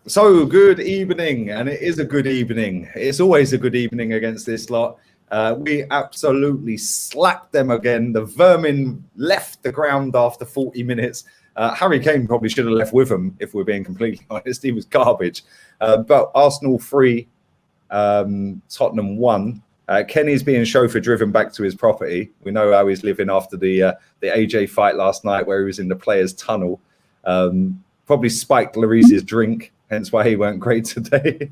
So, good evening, and it is a good evening. It's always a good evening against this lot. We absolutely slapped them again. The vermin left the ground after 40 minutes. Harry Kane probably should have left with them, if we're being completely honest. He was garbage. But Arsenal 3, Tottenham 1. Kenny's being chauffeur-driven back to his property. We know how he's living after the AJ fight last night, where he was in the players' tunnel. Probably spiked Lloris's drink, hence why he weren't great today.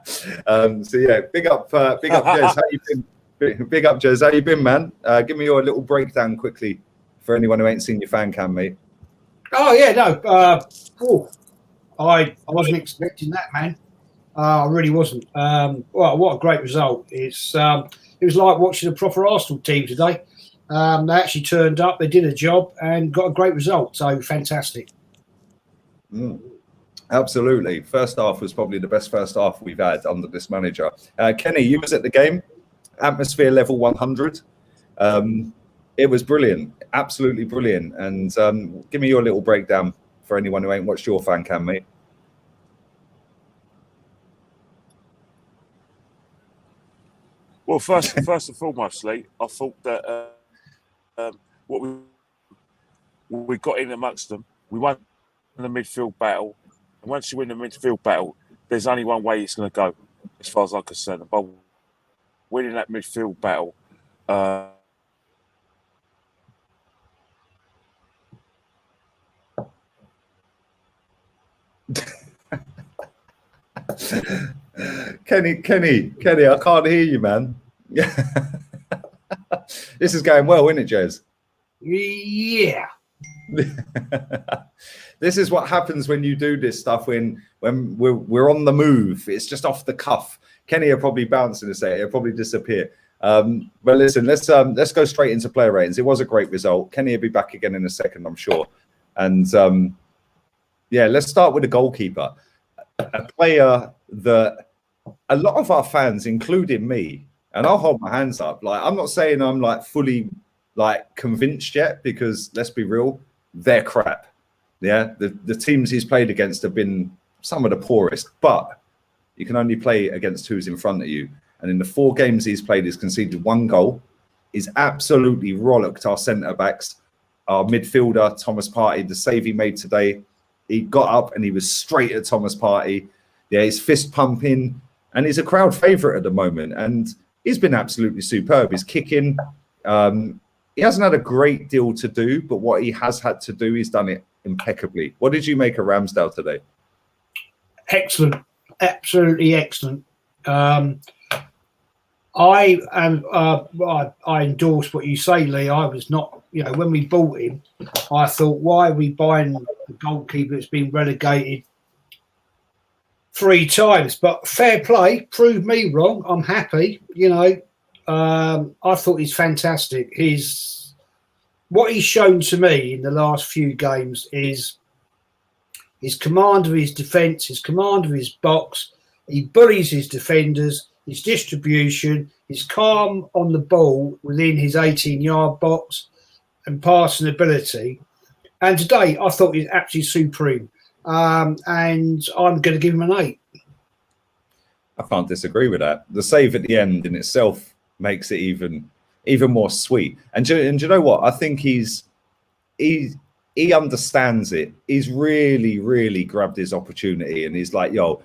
So yeah, big up, Jez. How you been? Big up, Jez. How you been, man? Give me your little breakdown quickly for anyone who ain't seen your fan cam, mate. Oh yeah, no. I wasn't expecting that, man. I really wasn't. Well, what a great result! It was like watching a proper Arsenal team today. They actually turned up, they did a job, and got a great result. So fantastic. Absolutely. First half was probably the best first half we've had under this manager. Kenny, you was at the game. Atmosphere level 100. It was brilliant. Absolutely brilliant. And give me your little breakdown for anyone who ain't watched your fan cam, mate. Well, first and foremost, Lee, I thought that what we got in amongst them, we won the midfield battle. And once you win the midfield battle, there's only one way it's going to go, as far as I'm concerned. By winning that midfield battle, Kenny, I can't hear you, man. This is going well, isn't it, Jez? Yeah. This is what happens when you do this stuff when we're on the move. It's just off the cuff. Kenny will probably bounce in a second. He'll probably disappear. But listen, let's go straight into player ratings. It was a great result. Kenny will be back again in a second, I'm sure. And yeah, let's start with the goalkeeper, a player that a lot of our fans, including me, and I'll hold my hands up. Like, I'm not saying I'm like fully like convinced yet, because let's be real, they're crap. Yeah, the teams he's played against have been some of the poorest, but you can only play against who's in front of you. And in the 4 games he's played, he's conceded 1 goal. He's absolutely rollocked our centre-backs. Our midfielder, Thomas Partey, the save he made today, he got up and he was straight at Thomas Partey. Yeah, he's fist pumping, and he's a crowd favourite at the moment. And he's been absolutely superb. He's kicking. He hasn't had a great deal to do, but what he has had to do, he's done it impeccably. What did you make of Ramsdale today? Excellent. Absolutely excellent. I endorse what you say, Lee. I was not, when we bought him, I thought, why are we buying the goalkeeper that's been relegated 3 times? But fair play, proved me wrong. I'm happy. I thought he's fantastic. What he's shown to me in the last few games is his command of his defence, his command of his box. He bullies his defenders, his distribution, his calm on the ball within his 18-yard box, and passing ability. And today, I thought he was absolutely supreme. And I'm going to give him an 8. I can't disagree with that. The save at the end in itself makes it even more sweet. And do you know what? I think he understands it. He's really, really grabbed his opportunity, and he's like, yo,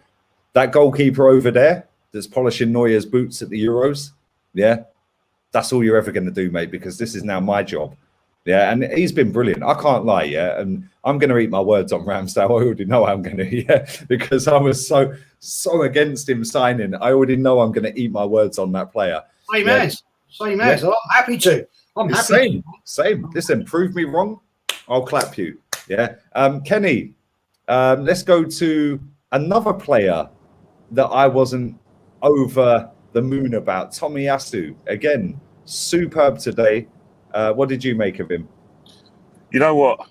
that goalkeeper over there that's polishing Neuer's boots at the Euros, yeah, that's all you're ever going to do, mate, because this is now my job. Yeah, and he's been brilliant. I can't lie, yeah, and I'm going to eat my words on Ramsdale. I already know I'm going to, yeah, because I was so against him signing. I already know I'm going to eat my words on that player. Same as. I'm happy to. I'm happy. Same. Listen, prove me wrong, I'll clap you. Yeah. Kenny, let's go to another player that I wasn't over the moon about. Tomiyasu, again, superb today. What did you make of him? You know what?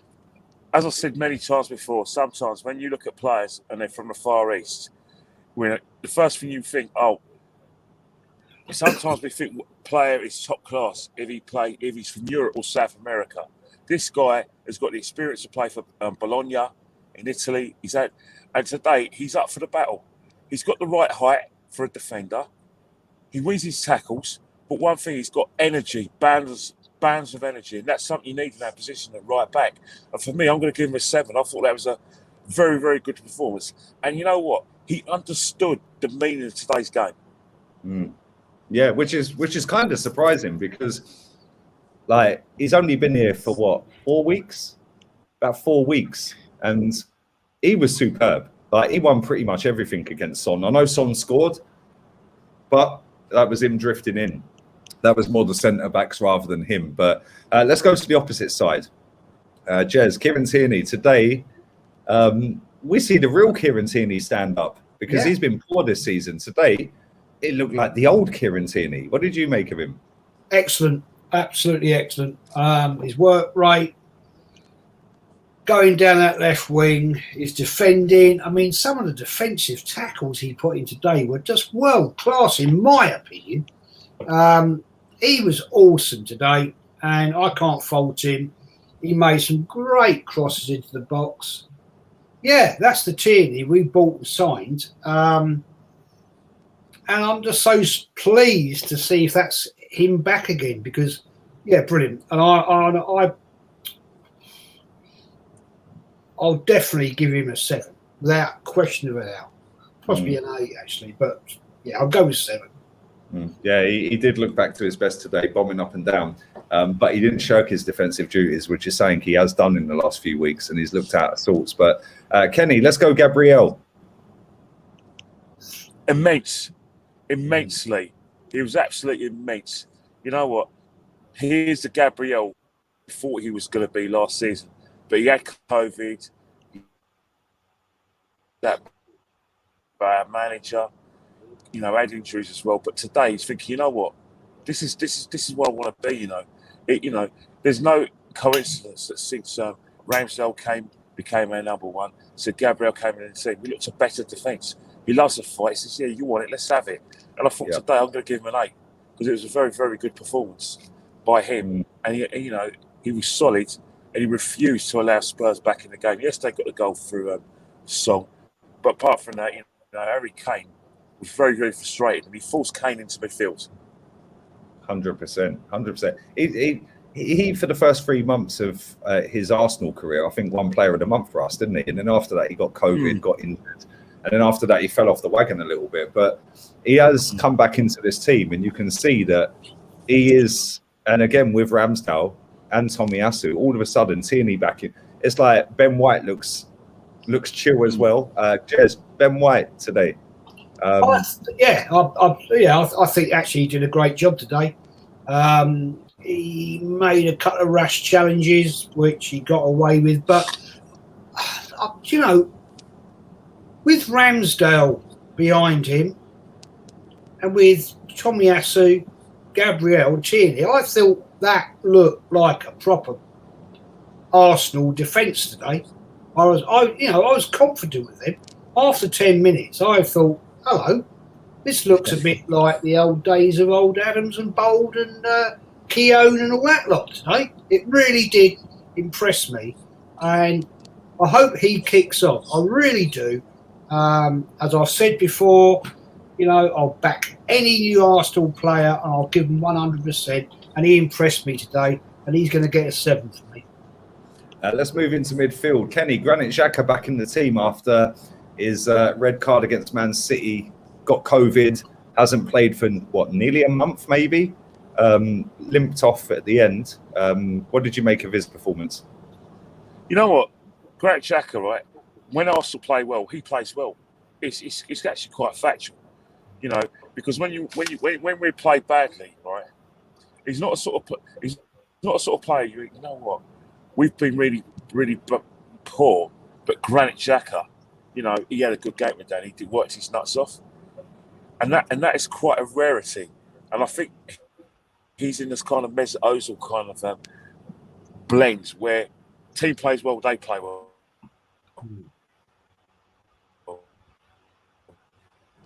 As I said many times before, sometimes when you look at players and they're from the Far East, the first thing you think, sometimes we think player is top class if he's from Europe or South America. This guy has got the experience to play for Bologna in Italy. And today, he's up for the battle. He's got the right height for a defender. He wins his tackles. But one thing, he's got energy, bands of energy. And that's something you need in that position at right back. And for me, I'm going to give him a 7. I thought that was a very, very good performance. And you know what? He understood the meaning of today's game. Yeah, which is kind of surprising because, like, he's only been here for what, 4 weeks? About 4 weeks. And he was superb. Like, he won pretty much everything against Son. I know Son scored, but that was him drifting in. That was more the centre-backs rather than him. But let's go to the opposite side. Jez, Kieran Tierney, today, we see the real Kieran Tierney stand up because he's been poor this season. Today, it looked like the old Kieran Tierney. What did you make of him? Excellent. Absolutely excellent. His work rate, going down that left wing, his defending. I mean, some of the defensive tackles he put in today were just world class, in my opinion. He was awesome today, and I can't fault him. He made some great crosses into the box. Yeah, that's the Tierney we bought and signed. And I'm just so pleased to see if that's him back again because, yeah, brilliant. And I'll definitely give him a 7 without question of a doubt. Possibly an 8 actually, but yeah, I'll go with 7. Yeah, he did look back to his best today, bombing up and down. But he didn't shirk his defensive duties, which is something he has done in the last few weeks, and he's looked out of sorts. But Kenny, let's go Gabriel. Immensely. He was absolutely immense. You know what? Here's the Gabriel we thought he was going to be last season. But he had COVID, that bad manager, you know, had injuries as well. But today he's thinking, you know what? This is what I want to be, you know. There's no coincidence that since Ramsdale became our number one, so Gabriel came in and said, we looked a better defence. He loves the fight. He says, yeah, you want it, let's have it. And I thought today I'm going to give him an 8 because it was a very, very good performance by him. And he was solid and he refused to allow Spurs back in the game. Yes, they got the goal through Song, but apart from that, Harry Kane was very, very frustrated and he forced Kane into midfield. 100%. He for the first 3 months of his Arsenal career, I think won Player of the Month for us, didn't he? And then after that, he got COVID, got injured. And then after that, he fell off the wagon a little bit. But he has come back into this team, and you can see that he is, and again, with Ramsdale and Tomiyasu, all of a sudden, Tierney back in. It's like Ben White looks chill as well. Jez, Ben White today. I think actually he did a great job today. He made a couple of rash challenges, which he got away with. But, with Ramsdale behind him and with Tomiyasu, Gabriel, Tierney, I thought that looked like a proper Arsenal defence today. I was confident with him. After 10 minutes, I thought, hello, this looks a bit like the old days of old Adams and Bold and Keown and all that lot today. It really did impress me. And I hope he kicks off. I really do. As I said before, I'll back any new Arsenal player and I'll give him 100%. And he impressed me today, and he's going to get a 7 for me. Let's move into midfield. Kenny, Granit Xhaka back in the team after his red card against Man City, got COVID, hasn't played for, nearly a month maybe? Limped off at the end. What did you make of his performance? You know what? Granit Xhaka, right? When Arsenal play well, he plays well. It's actually quite factual, because when we play badly, right? He's not a sort of player. You know what? We've been really, really poor, but Granit Xhaka, he had a good game with that. He worked his nuts off, and that is quite a rarity. And I think he's in this kind of Mesut kind of blend where team plays well, they play well.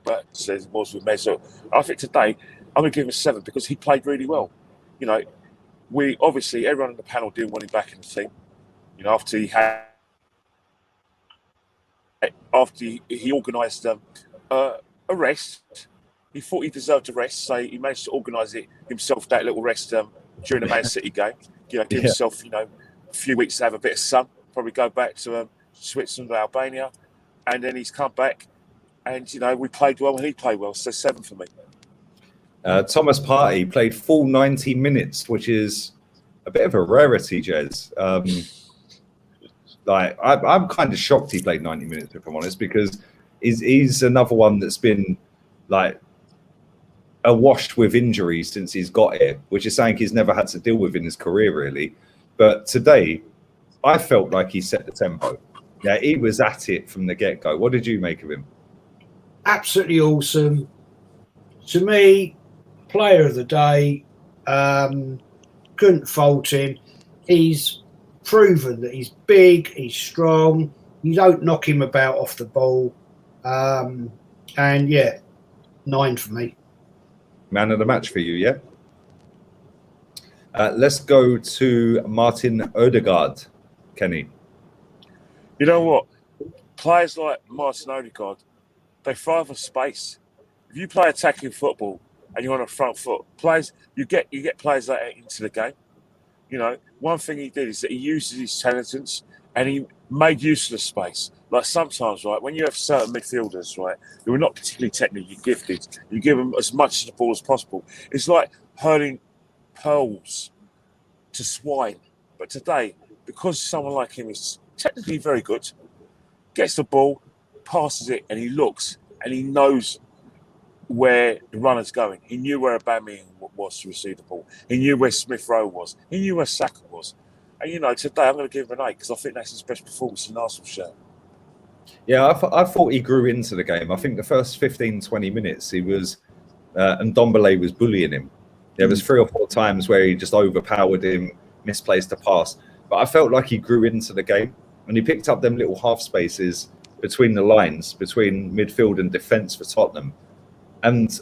But says it was with Mesut. I think today I'm going to give him a 7 because he played really well. We obviously everyone in the panel didn't want him back in the team. After he had after he organised a rest. He thought he deserved a rest, so he managed to organise it himself, that little rest during the Man City game. Give himself, a few weeks to have a bit of sun, probably go back to Switzerland or Albania, and then he's come back, and, we played well and he played well, so 7 for me. Thomas Partey played full 90 minutes, which is a bit of a rarity, Jez. I'm kind of shocked he played 90 minutes, if I'm honest, because he's another one that's been awash with injuries since he's got here, which is something he's never had to deal with in his career, really. But today, I felt like he set the tempo. Yeah, he was at it from the get-go. What did you make of him? Absolutely awesome. To me, player of the day. Couldn't fault him. He's proven that he's big, he's strong. You don't knock him about off the ball. And yeah, 9 for me. Man of the match for you, yeah? Let's go to Martin Odegaard, Kenny. You know what? Players like Martin Odegaard, they thrive on space. If you play attacking football and you're on a front foot, you get players like that into the game. One thing he did is that he uses his intelligence and he made use of the space. Like sometimes, right, when you have certain midfielders, right, who are not particularly technically gifted, you give them as much of the ball as possible. It's like hurling pearls to swine. But today, because someone like him is technically very good, gets the ball, passes it, and he looks and he knows where the runner's going. He knew where Aubameyang was to receive the ball. He knew where Rowe was. He knew where Saka was. And, today I'm going to give him an 8 because I think that's his best performance in Arsenal shirt. Yeah, I thought he grew into the game. I think the first 15, 20 minutes he was, and Ndombele was bullying him. There was 3 or 4 times where he just overpowered him, misplaced a pass. But I felt like he grew into the game and he picked up them little half spaces between the lines, between midfield and defence for Tottenham. And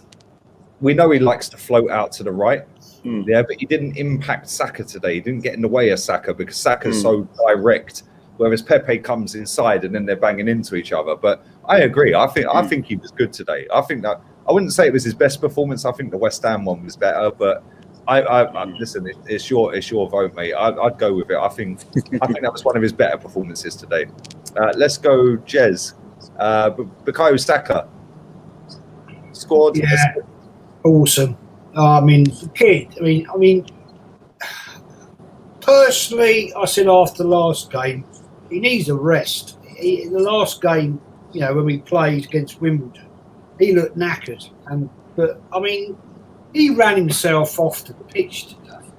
we know he likes to float out to the right. Yeah, but he didn't impact Saka today. He didn't get in the way of Saka because Saka's so direct, whereas Pepe comes inside and then they're banging into each other. But I agree. I think he was good today. I think that I wouldn't say it was his best performance. I think the West Ham one was better, but I listen. It's your vote, mate. I'd go with it. I think that was one of his better performances today. Let's go, Jez. Bukayo Saka scored. Yeah, awesome. The kid. Personally, I said after the last game, he needs a rest. In the last game, when we played against Wimbledon, he looked knackered, but he ran himself off the pitch today.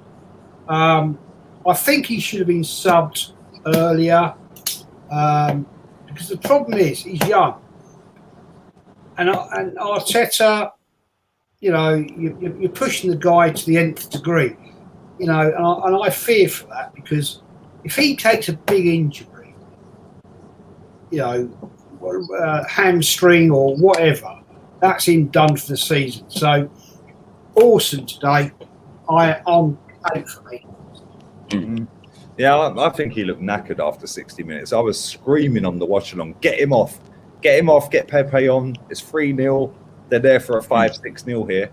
I think he should have been subbed earlier because the problem is he's young, and Arteta, you're pushing the guy to the nth degree, and I fear for that because if he takes a big injury, hamstring or whatever, that's him done for the season. So awesome today. I'm 8 for me. Mm-hmm. Yeah, I think he looked knackered after 60 minutes. I was screaming on the watch along, get him off, get Pepe on. It's 3-0. They're there for a 5-6-0 here.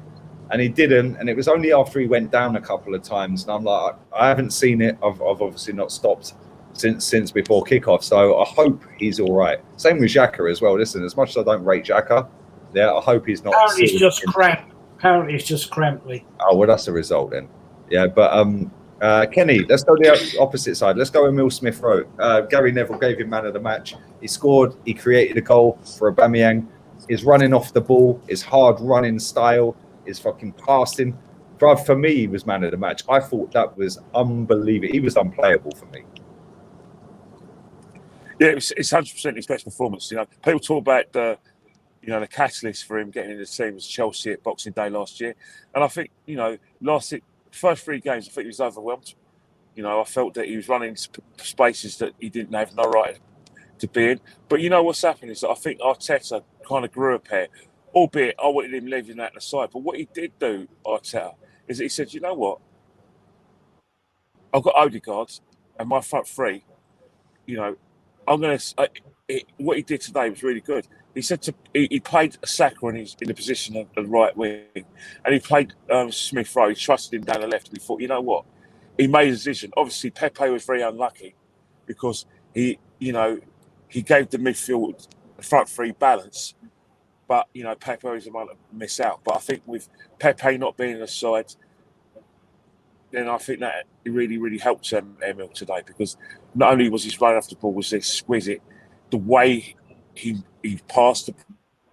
And he didn't. And it was only after he went down a couple of times. And I'm like, I haven't seen it. I've obviously not stopped since before kickoff. So I hope he's all right. Same with Xhaka as well. Listen, as much as I don't rate Xhaka, I hope he's not. Apparently it's just cramp. Apparently it's just cramply. Oh, well, that's the result then. Yeah, but Kenny, let's go the opposite side. Let's go Emile Smith-Rowe. Gary Neville gave him man of the match. He scored. He created a goal for Aubameyang. His running off the ball, his hard running style, his fucking passing. For me, he was man of the match. I thought that was unbelievable. He was unplayable for me. Yeah, it's 100% his best performance. People talk about the catalyst for him getting in the team was Chelsea at Boxing Day last year, and I think first 3 games I think he was overwhelmed. I felt that he was running spaces that he didn't have no right to be in. But what's happened is that I think Arteta kind of grew a pair, albeit I wanted him leaving that aside. But what he did do, Arteta, is that he said, you know what, I've got Odegaard and my front 3. I'm going to. what he did today was really good. He said he played Saka in the position of the right wing, and he played Smith Rowe. He trusted him down the left, and he thought, you know what? He made a decision. Obviously, Pepe was very unlucky because he gave the midfield the front three balance, but Pepe was the one to miss out. But I think with Pepe not being on the side, then I think that it really, really helped Emil today, because not only was his run off the ball was exquisite, the way he passed the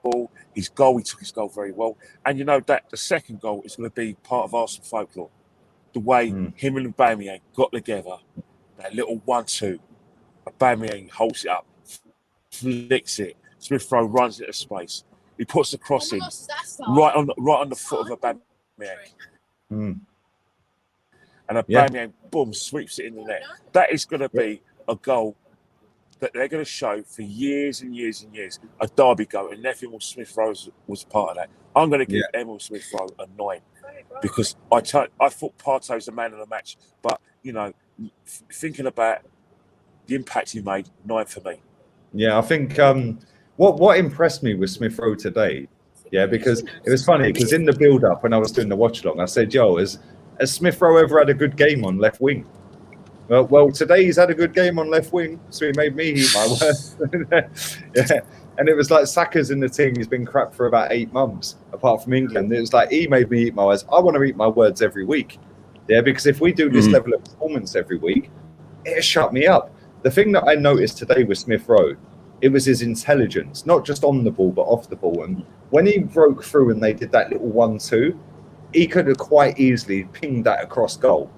ball, his goal, he took his goal very well. And that the second goal is going to be part of Arsenal folklore. The way him and Aubameyang got together, that little 1-2, Aubameyang holds it up, flicks it, Smith Rowe runs into space, he puts the cross in right on the foot of Aubameyang. And Aubameyang, boom, sweeps it in the net. That is going to be a goal that they're going to show for years and years and years. A derby goal, and Emil Smith Rowe was part of that. I'm going to give Emil Smith Rowe a 9 because I thought Partey was the man of the match. But thinking about the impact he made, 9 for me. Yeah, I think what impressed me with Smith Rowe today, because it was funny, because in the build-up when I was doing the watch-along, I said, yo, has Smith Rowe ever had a good game on left wing? Well, today he's had a good game on left wing, so he made me eat my words. And it was like Saka's in the team. He's been crap for about 8 months, apart from England. It was like he made me eat my words. I want to eat my words every week, because if we do this level of performance every week, it shut me up. The thing that I noticed today with Smith Rowe, it was his intelligence, not just on the ball, but off the ball. And when he broke through and they did that little 1-2, he could have quite easily pinged that across goal.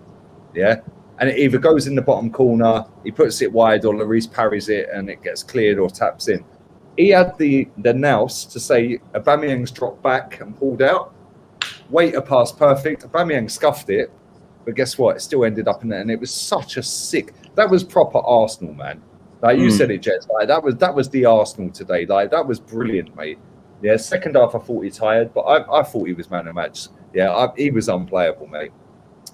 And it either goes in the bottom corner, he puts it wide, or Lloris parries it and it gets cleared or taps in. He had the nous to say Aubameyang's dropped back and pulled out. Wait a pass perfect. Aubameyang scuffed it, but guess what? It still ended up in there, and it was such a sick. That was proper Arsenal, man. Like you said it, Jez. Like that was the Arsenal today. Like that was brilliant, mate. Yeah, second half I thought he tired, but I thought he was man of the match. Yeah, he was unplayable, mate.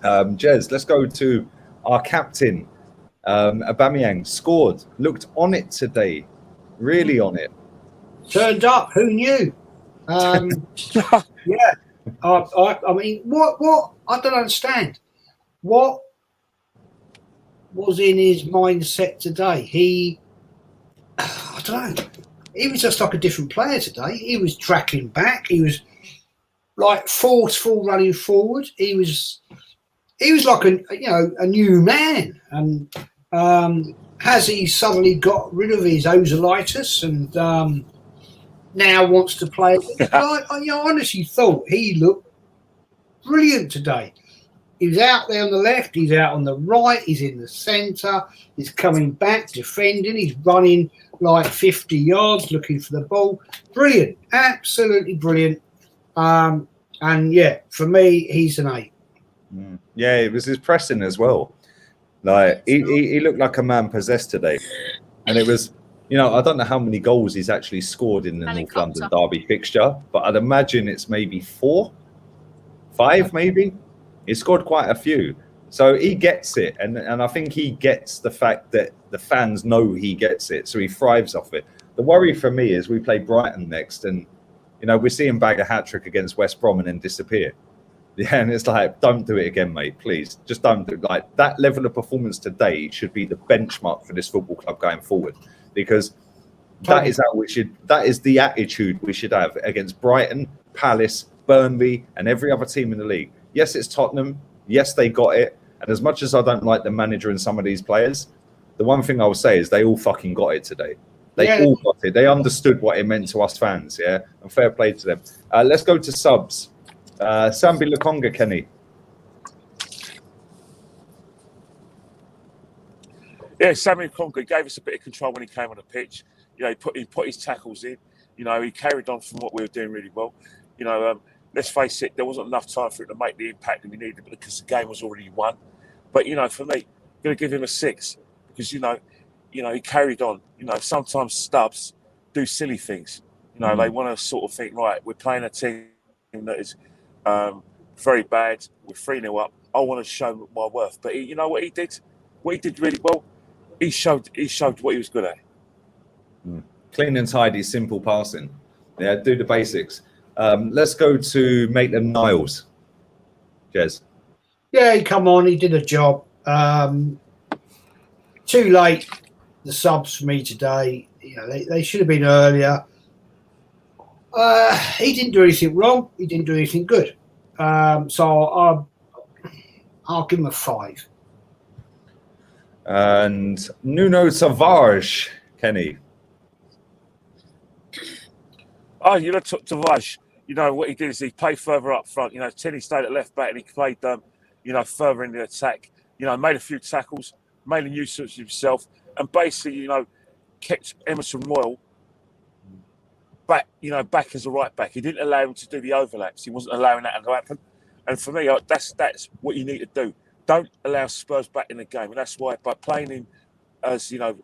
Jez, let's go to our captain. Aubameyang scored, looked on it today, really on it. Turned up. Who knew? I mean, what? I don't understand. What was in his mindset today? I don't know. He was just like a different player today. He was tracking back. He was like forceful running forward. He was like a new man. And has he suddenly got rid of his ozolitis and now wants to play? I honestly thought he looked brilliant today. He was out there on the left, he's out on the right, he's in the centre, he's coming back, defending, he's running like 50 yards looking for the ball. Brilliant, absolutely brilliant. And for me, he's an 8. Yeah, it was his pressing as well. Like he looked like a man possessed today. And it was, I don't know how many goals he's actually scored in the North London derby fixture, but I'd imagine it's maybe 4, 5 maybe. He scored quite a few. So he gets it. And I think he gets the fact that the fans know he gets it. So he thrives off it. The worry for me is we play Brighton next. And, we see him bag a hat-trick against West Brom and then disappear. Yeah, and it's like, don't do it again, mate. Please, just don't do it. Like, that level of performance today should be the benchmark for this football club going forward. Because that is the attitude we should have against Brighton, Palace, Burnley, and every other team in the league. Yes, it's Tottenham. Yes, they got it. And as much as I don't like the manager and some of these players, the one thing I will say is they all fucking got it today. They all got it. They understood what it meant to us fans, and fair play to them. Let's go to subs. Sambi Lukonga, Kenny. Yeah, Sambi Lukonga gave us a bit of control when he came on the pitch. He put his tackles in. He carried on from what we were doing really well. Let's face it, there wasn't enough time for it to make the impact that we needed because the game was already won. But, for me, I'm going to give him a 6 because, he carried on. Sometimes stubs do silly things. They want to sort of think, right, we're playing a team that is very bad. We're 3-0 up. I want to show my worth. But what he did? What he did really well, he showed what he was good at. Clean and tidy, simple passing. Yeah, do the basics. Let's go to Maitland-Niles. Jez. Yeah, he come on. He did a job. Too late. The subs for me today. You know, they should have been earlier. He didn't do anything wrong. He didn't do anything good. So I'll give him a 5. And Nuno Tavares, Kenny. Oh, you know, Tavares, you know, what he did is he played further up front. You know, Tenny stayed at left back and he played, you know, further in the attack. You know, made a few tackles, made a nuisance of himself, and basically, you know, kept Emerson Royal back, you know, back as a right back. He didn't allow him to do the overlaps. He wasn't allowing that to happen. And for me, that's what you need to do. Don't allow Spurs back in the game. And that's why, by playing him as, you know,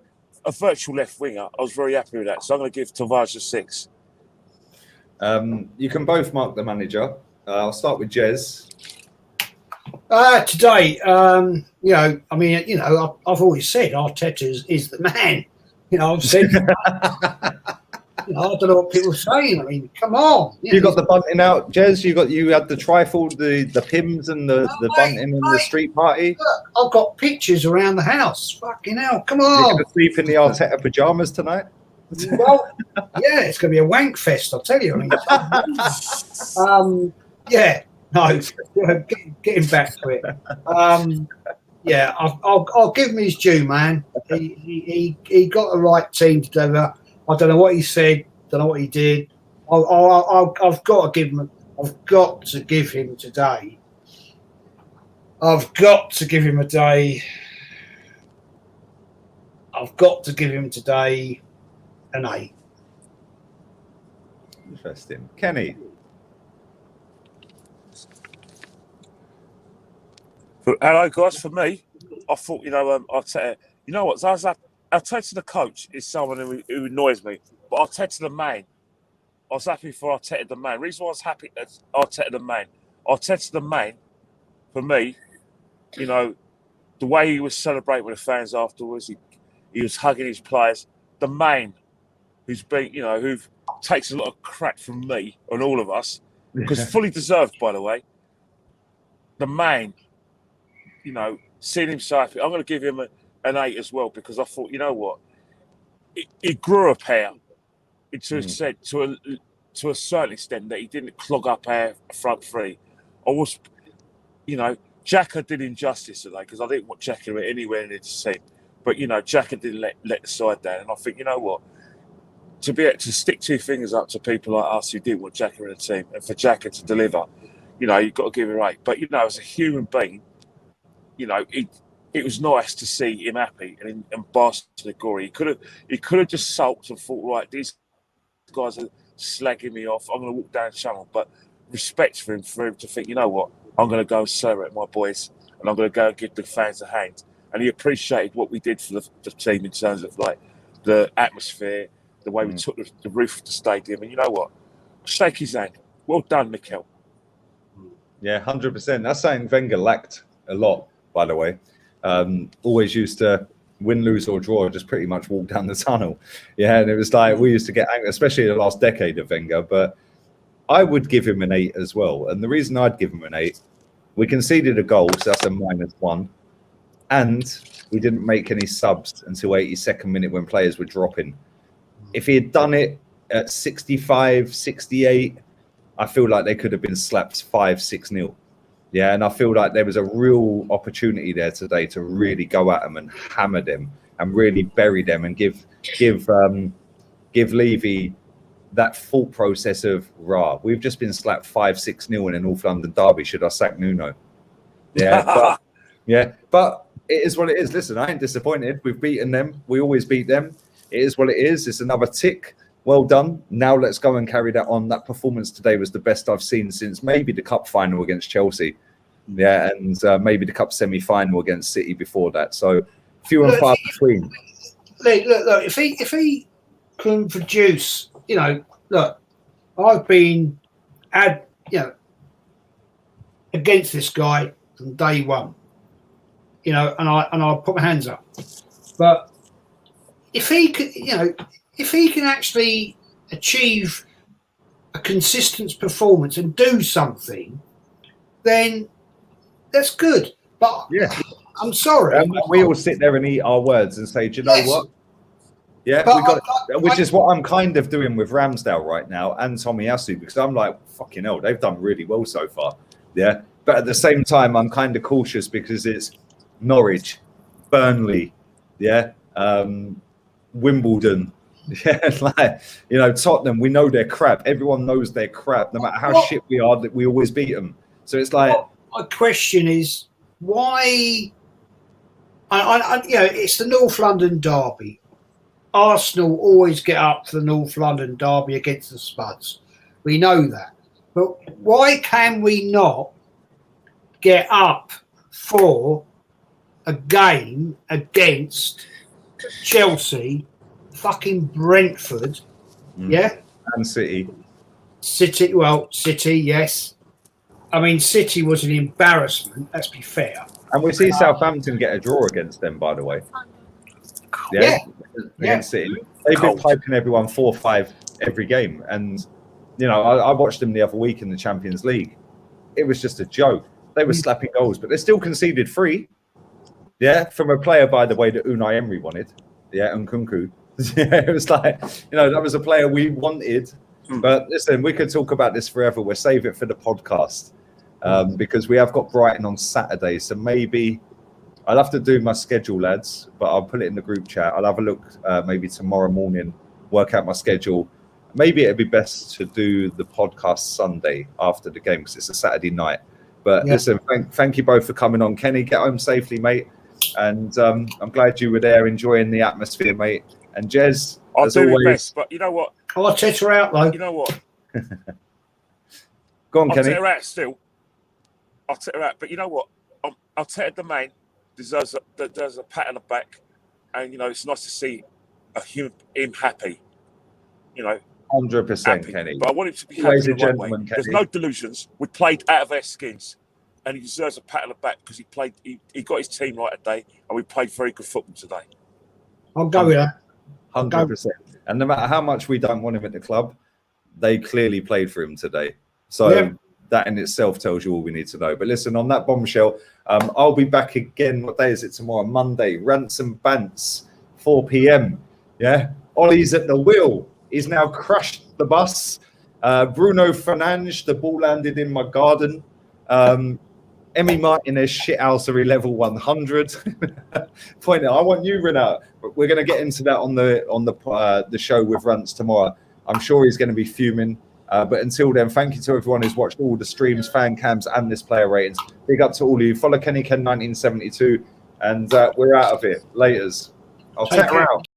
a virtual left winger, I was very happy with that. So I'm going to give Tavares a 6. You can both mark the manager. I'll start with Jez. Today, you know, I mean, you know, I've always said Arteta is the man. You know, I've said, you know, I don't know what people are saying. I mean, come on. You got the bunting out, Jez. You had the trifle, the Pims and the bunting in the street party. Look, I've got pictures around the house. Fucking hell, come You're on. going to sleep in the Arteta pajamas tonight? Well, yeah, it's going to be a wank fest, I'll tell you. I mean, yeah, no, getting back to it. Yeah, I'll give him his due, man. He got the right team together. I don't know what he said, don't know what he did. I've got to give him. I've got to give him today. I've got to give him a day. I've got to give him today an 8. Interesting. Kenny. Hello, guys. For me, I thought, you know, Arteta, you know what? Arteta the coach is someone who annoys me, but Arteta the man, I was happy for Arteta the man. The reason why I was happy at Arteta the man, for me, you know, the way he was celebrating with the fans afterwards, he was hugging his players. The man who's been, you know, who takes a lot of crap from me and all of us, because fully deserved, by the way. The man, you know, seeing him so happy, I'm going to give him an 8 as well, because I thought, you know what, he grew a pair into to a certain extent that he didn't clog up our front three. I was, you know, Xhaka did injustice today because I didn't want Xhaka anywhere near the team, but you know, Xhaka didn't let the side down, and I think, you know what, to be able to stick 2 fingers up to people like us who didn't want Xhaka in the team, and for Xhaka to deliver, you know, you've got to give it 8. But you know, as a human being, you know, it was nice to see him happy and bask in the glory. He could have just sulked and thought, right, these guys are slagging me off. I'm going to walk down the channel. But respect for him to think, you know what, I'm going to go and celebrate my boys, and I'm going to go and give the fans a hand. And he appreciated what we did for the team in terms of like the atmosphere, the way we took the roof of the stadium. And you know what, shake his hand. Well done, Mikel. Yeah, 100%. That's something Wenger lacked a lot, by the way. Always used to win, lose or draw, just pretty much walk down the tunnel. Yeah, and it was like we used to get angry, especially the last decade of Wenger. But I would give him an 8 as well. And the reason I'd give him an 8, we conceded a goal, so that's a -1. And we didn't make any subs until 82nd minute when players were dropping. If he had done it at 65, 68, I feel like they could have been slapped 5-6-0. Yeah, and I feel like there was a real opportunity there today to really go at them and hammer them and really bury them and give Levy that thought process of, we've just been slapped 5-6-0 in a North London derby. Should I sack Nuno? Yeah, but it is what it is. Listen, I ain't disappointed. We've beaten them. We always beat them. It is what it is. It's another tick. Well done. Now let's go and carry that on. That performance today was the best I've seen since maybe the cup final against Chelsea. Yeah, and maybe the cup semi-final against City before that. So few and far between. Look, if he can produce, you know, look, I've been against this guy from day one. You know, and I put my hands up. But if he could, you know, if he can actually achieve a consistent performance and do something, then that's good. But Yeah. I'm sorry. We all sit there and eat our words and say, do you know what? Yeah, But we got which is what I'm kind of doing with Ramsdale right now and Tomiyasu, because I'm like, fucking hell, they've done really well so far. Yeah. But at the same time, I'm kind of cautious because it's Norwich, Burnley, Wimbledon. Yeah, like, Tottenham, we know they're crap. Everyone knows they're crap. No matter how shit we are, that we always beat them. So it's like, my question is, why? It's the North London derby. Arsenal always get up to the North London derby against the Spurs. We know that. But why can we not get up for a game against Chelsea, fucking Brentford, and City, yes. I mean, City was an embarrassment, let's be fair. And we see Southampton get a draw against them, by the way. Against City. They've been piping everyone 4-5 every game. And, I watched them the other week in the Champions League. It was just a joke. They were slapping goals, but they still conceded 3. Yeah, from a player, by the way, that Unai Emery wanted. Yeah, Nkunku. It was like, that was a player we wanted. But listen, we could talk about this forever. We'll save it for the podcast because we have got Brighton on Saturday. So maybe I'll have to do my schedule, lads, but I'll put it in the group chat. I'll have a look maybe tomorrow morning, work out my schedule. Maybe it'd be best to do the podcast Sunday after the game because it's a Saturday night. But listen, thank you both for coming on. Kenny, get home safely, mate. And I'm glad you were there enjoying the atmosphere, mate. And Jez, I'll do my best, but you know what? I'll test her out, though. You know what? Go on, I'll Kenny. I'll take her out. But you know what? I'll take the man deserves a pat on the back. And, it's nice to see him happy. 100%, Kenny. But I want him to be happy the right way. Kenny. There's no delusions. We played out of our skins. And he deserves a pat on the back because he got his team right today. And we played very good football today. I'll go with that. 100%. And no matter how much we don't want him at the club, they clearly played for him today. So that in itself tells you all we need to know. But listen, on that bombshell, I'll be back again. What day is it tomorrow? Monday. Rants and Bants, 4 p.m. Yeah. Ollie's at the wheel. He's now crushed the bus. Bruno Fernandes, the ball landed in my garden. Emmy Martinez, shithousery level 100. Point out, I want you, Renat. But we're going to get into that on the show with Runts tomorrow. I'm sure he's going to be fuming. But until then, thank you to everyone who's watched all the streams, fan cams, and this player ratings. Big up to all of you. Follow Kenny Ken 1972, and we're out of here. Laters. I'll take her out.